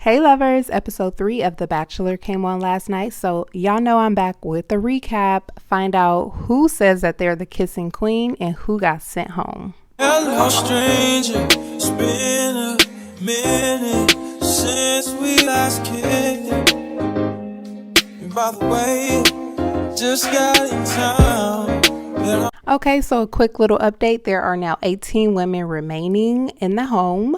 Hey lovers, episode 3 of The Bachelor came on last night, so y'all know I'm back with the recap. Find out who says that they're the kissing queen and who got sent home. Hello stranger, it's been a minute since we last kicked it. And by the way, just got in town. Okay, so a quick little update. There are now 18 women remaining in the home.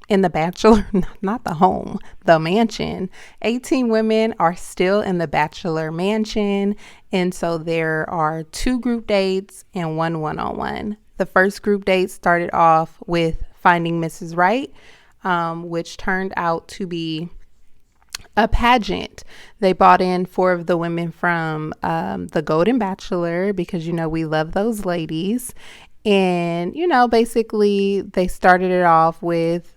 In the Bachelor, not the home, the mansion. 18 women are still in the Bachelor mansion. And so there are 2 group dates and 1 one-on-one. The first group date started off with finding Mrs. Right, which turned out to be a pageant. They brought in 4 of the women from the Golden Bachelor because, we love those ladies. And, basically they started it off with,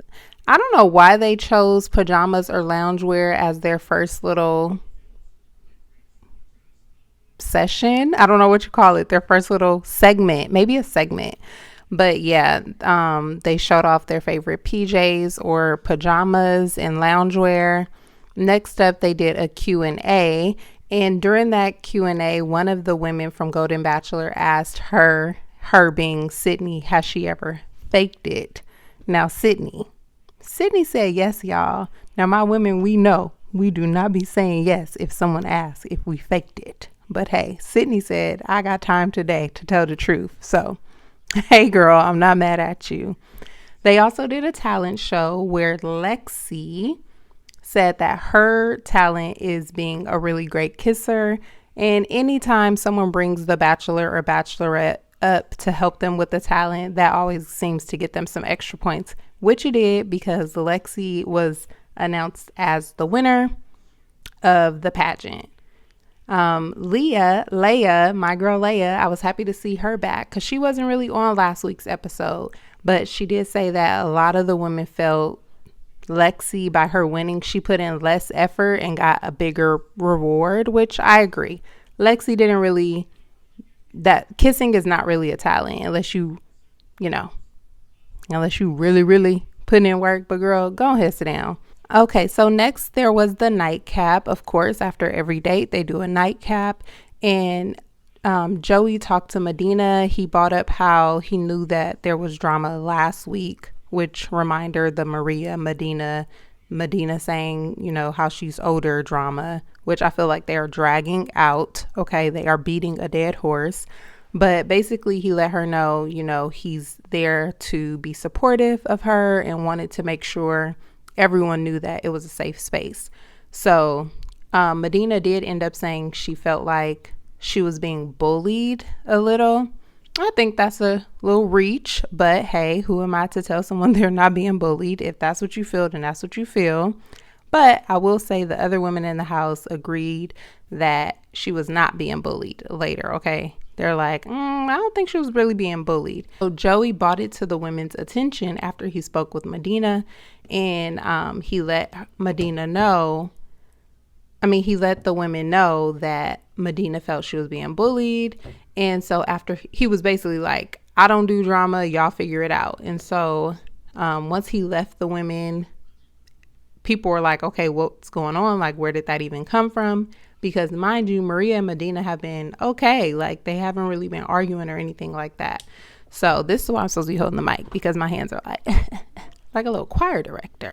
I don't know why they chose pajamas or loungewear as their first little session. I don't know what you call it. Their first little segment, maybe a segment. But yeah, they showed off their favorite PJs or pajamas and loungewear. Next up, they did a Q&A. And during that Q&A, one of the women from Golden Bachelor asked her being Sydney, has she ever faked it? Now, Sydney said yes, y'all. Now, my women, we know we do not be saying yes if someone asks if we faked it. But hey, Sydney said, I got time today to tell the truth. So, hey, girl, I'm not mad at you. They also did a talent show where Lexi said that her talent is being a really great kisser. And anytime someone brings the bachelor or bachelorette up to help them with the talent, that always seems to get them some extra points, which it did because Lexi was announced as the winner of the pageant. Leia, my girl Leia, I was happy to see her back because she wasn't really on last week's episode, but she did say that a lot of the women felt Lexi, by her winning, she put in less effort and got a bigger reward, which I agree. Lexi didn't really, that kissing is not really a talent unless you really, really put in work. But girl, go ahead, sit down. Okay, so next there was the nightcap. Of course, after every date, they do a nightcap. And Joey talked to Medina. He brought up how he knew that there was drama last week, which reminder the Maria Medina saying, how she's older drama, which I feel like they are dragging out. Okay, they are beating a dead horse. But basically he let her know, he's there to be supportive of her and wanted to make sure everyone knew that it was a safe space. So Medina did end up saying she felt like she was being bullied a little. I think that's a little reach, but hey, who am I to tell someone they're not being bullied? If that's what you feel, then that's what you feel. But I will say the other women in the house agreed that she was not being bullied later, okay? They're like, I don't think she was really being bullied. So Joey brought it to the women's attention after he spoke with Medina, and he let Medina know. He let the women know that Medina felt she was being bullied. And so after he was basically like, I don't do drama, y'all figure it out. And so once he left the women, people were like, okay, what's going on? Like, where did that even come from? Because mind you, Maria and Medina have been okay. Like, they haven't really been arguing or anything like that. So this is why I'm supposed to be holding the mic, because my hands are like, like a little choir director.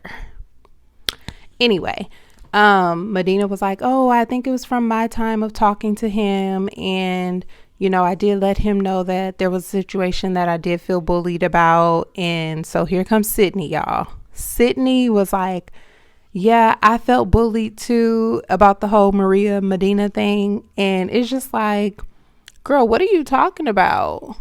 Anyway, Medina was like, oh, I think it was from my time of talking to him. And, I did let him know that there was a situation that I did feel bullied about. And so here comes Sydney, y'all. Sydney was like, yeah, I felt bullied too about the whole Maria Medina thing. And it's just like, girl, what are you talking about?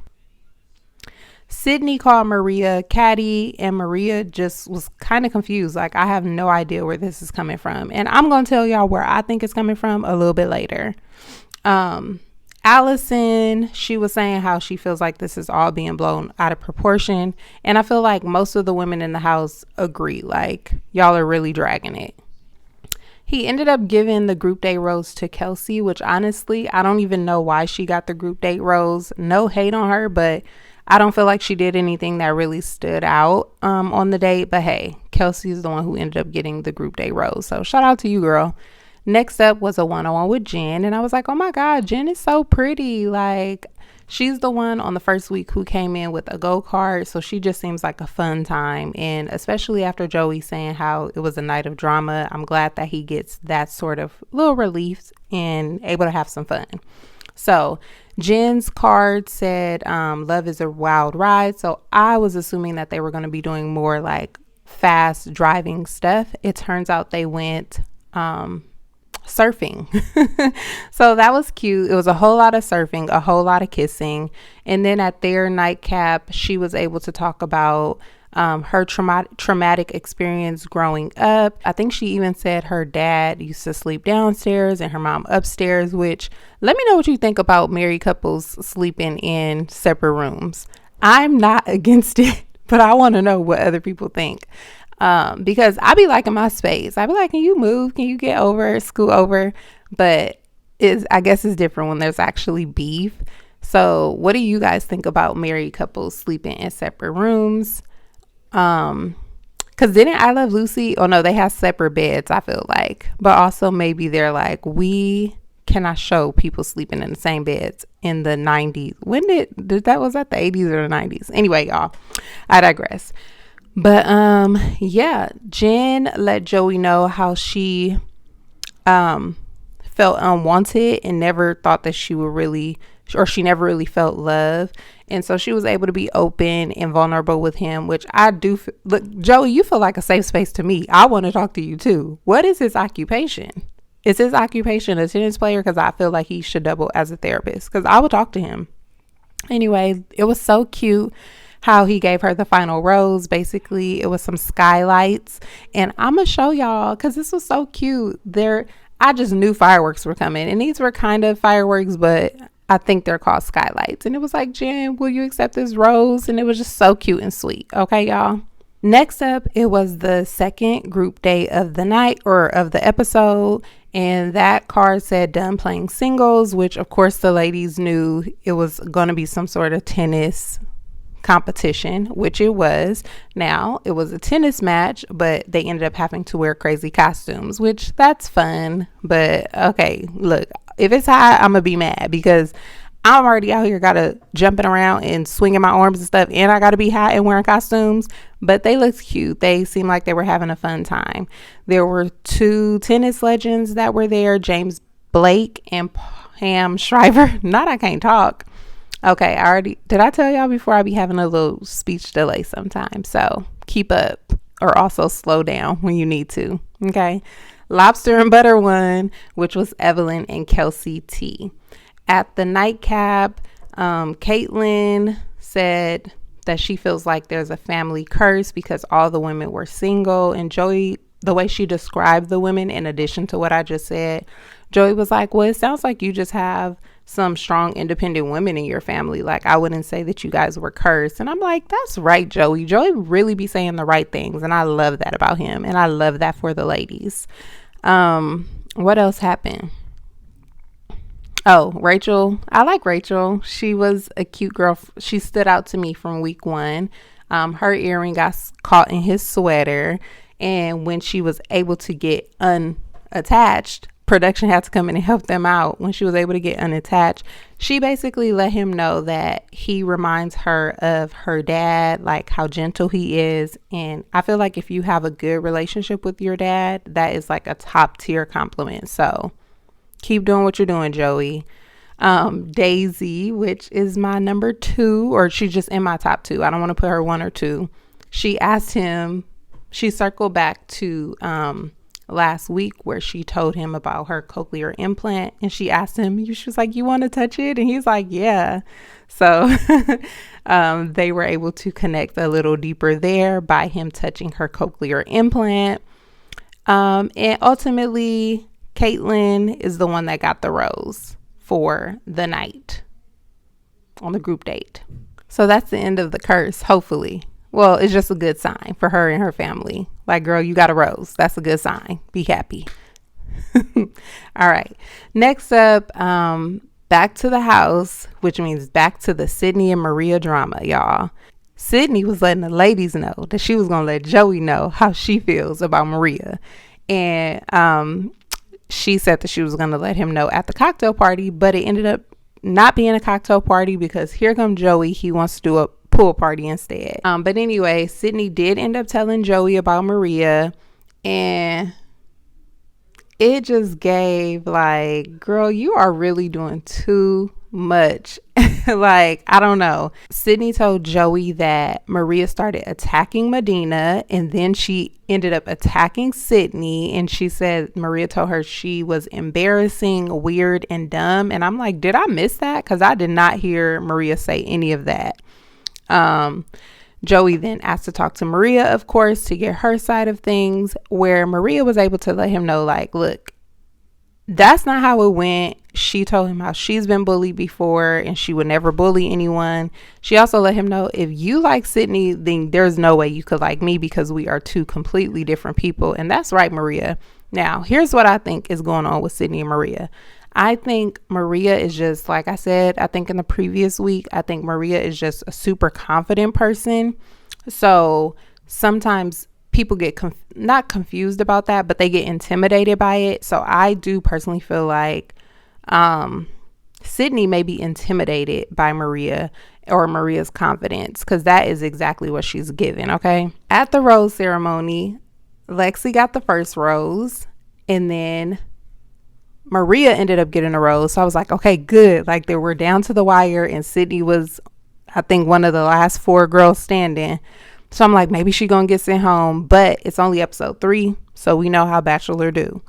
Sydney called Maria catty, and Maria just was kind of confused. Like, I have no idea where this is coming from. And I'm going to tell y'all where I think it's coming from a little bit later. Allison, she was saying how she feels like this is all being blown out of proportion. And I feel like most of the women in the house agree. Like, y'all are really dragging it. He ended up giving the group date rose to Kelsey, which honestly, I don't even know why she got the group date rose. No hate on her, but I don't feel like she did anything that really stood out on the date. But hey, Kelsey is the one who ended up getting the group date rose. So shout out to you, girl. Next up was a one-on-one with Jen, and I was like, oh my God, Jen is so pretty. Like, she's the one on the first week who came in with a go-kart, so she just seems like a fun time. And especially after Joey saying how it was a night of drama, I'm glad that he gets that sort of little relief and able to have some fun. So Jen's card said love is a wild ride, so I was assuming that they were going to be doing more like fast driving stuff. It turns out they went surfing. So that was cute. It was a whole lot of surfing, a whole lot of kissing. And then at their nightcap, she was able to talk about her traumatic experience growing up. I think she even said her dad used to sleep downstairs and her mom upstairs, which, let me know what you think about married couples sleeping in separate rooms. I'm not against it, but I want to know what other people think. Because I be liking my space. I be like, can you move? Can you get over, scoot over? But I guess it's different when there's actually beef. So what do you guys think about married couples sleeping in separate rooms? Because didn't I Love Lucy? Oh no, they have separate beds, I feel like. But also maybe they're like, we cannot show people sleeping in the same beds in the 90s. When did that, was that the 80s or the 90s? Anyway, y'all, I digress. But yeah, Jen let Joey know how she felt unwanted and never thought that she would really, or she never really felt love. And so she was able to be open and vulnerable with him, which I do. Look, Joey, you feel like a safe space to me. I want to talk to you too. What is his occupation? Is his occupation a tennis player? Because I feel like he should double as a therapist, because I would talk to him. Anyway, it was so cute how he gave her the final rose. Basically, it was some skylights, and I'm gonna show y'all because this was so cute. I just knew fireworks were coming, and these were kind of fireworks, but I think they're called skylights. And it was like, Jen, will you accept this rose? And it was just so cute and sweet. Okay, y'all. Next up, it was the second group date of the night, or of the episode. And that card said done playing singles, which of course the ladies knew it was going to be some sort of tennis competition, which it was. Now, it was a tennis match, but they ended up having to wear crazy costumes, which that's fun. But okay, look, if it's hot, I'm gonna be mad because I'm already out here gotta jumping around and swinging my arms and stuff, and I gotta be hot and wearing costumes. But they looked cute. They seemed like they were having a fun time. There were two tennis legends that were there, James Blake and Pam Shriver. Not I can't talk. Okay, did I tell y'all before I be having a little speech delay sometimes? So keep up, or also slow down when you need to. Okay. Lobster and Butter won, which was Evelyn and Kelsey T. At the nightcap, Caitlin said that she feels like there's a family curse because all the women were single. And Joey, the way she described the women, in addition to what I just said, Joey was like, well, it sounds like you just have some strong independent women in your family. Like, I wouldn't say that you guys were cursed. And I'm like, that's right, Joey. Joey really be saying the right things, and I love that about him, and I love that for the ladies. What else happened? Oh, Rachel. I like Rachel. She was a cute girl. She stood out to me from week 1. Her earring got caught in his sweater, and when she was able to get unattached, production had to come in and help them out. When she was able to get unattached, she basically let him know that he reminds her of her dad, like how gentle he is. And I feel like if you have a good relationship with your dad, that is like a top tier compliment. So keep doing what you're doing, Joey. Daisy, which is my number 2, or she's just in my top 2. I don't want to put her 1 or 2. She circled back to last week where she told him about her cochlear implant, and she asked him, she was like, you want to touch it? And he's like, yeah. So they were able to connect a little deeper there by him touching her cochlear implant. And ultimately, Caitlin is the one that got the rose for the night on the group date. So that's the end of the curse, hopefully. Well, it's just a good sign for her and her family. Like, girl, you got a rose. That's a good sign. Be happy. All right. Next up, back to the house, which means back to the Sydney and Maria drama, y'all. Sydney was letting the ladies know that she was gonna let Joey know how she feels about Maria, and she said that she was gonna let him know at the cocktail party, but it ended up not being a cocktail party because here comes Joey. He wants to do a pool party instead. But anyway, Sydney did end up telling Joey about Maria, and it just gave like, girl, you are really doing too much. Like, I don't know. Sydney told Joey that Maria started attacking Medina, and then she ended up attacking Sydney, and she said Maria told her she was embarrassing, weird, and dumb. And I'm like, did I miss that? Because I did not hear Maria say any of that. Joey then asked to talk to Maria, of course, to get her side of things, where Maria was able to let him know, like, look, that's not how it went. She told him how she's been bullied before and she would never bully anyone. She also let him know, if you like Sydney, then there's no way you could like me because we are two completely different people. And that's right, Maria. Now, here's what I think is going on with Sydney and Maria. I think Maria is just, like I said, I think in the previous week, I think Maria is just a super confident person. So sometimes people get not confused about that, but they get intimidated by it. So I do personally feel like Sydney may be intimidated by Maria or Maria's confidence, because that is exactly what she's given. Okay. At the rose ceremony, Lexi got the first rose, and then Maria ended up getting a rose. So I was like, okay, good. Like, they were down to the wire, and Sydney was, I think, one of the last 4 girls standing. So I'm like, maybe she gonna get sent home, but it's only episode 3, so we know how Bachelor do.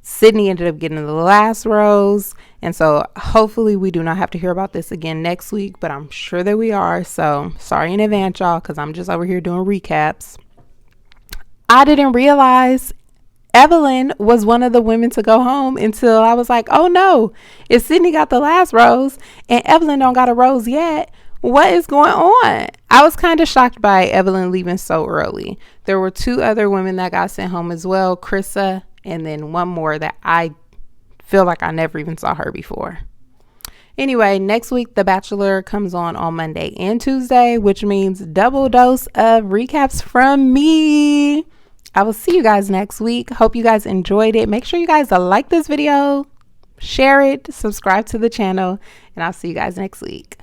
Sydney ended up getting the last rose, and so hopefully we do not have to hear about this again next week, but I'm sure that we are. So sorry in advance, y'all, because I'm just over here doing recaps. I didn't realize Evelyn was one of the women to go home until I was like, oh no, if Sydney got the last rose and Evelyn don't got a rose yet, what is going on? I was kind of shocked by Evelyn leaving so early. There were 2 other women that got sent home as well, Krissa, and then one more that I feel like I never even saw her before. Anyway, next week, The Bachelor comes on Monday and Tuesday, which means double dose of recaps from me. I will see you guys next week. Hope you guys enjoyed it. Make sure you guys like this video, share it, subscribe to the channel, and I'll see you guys next week.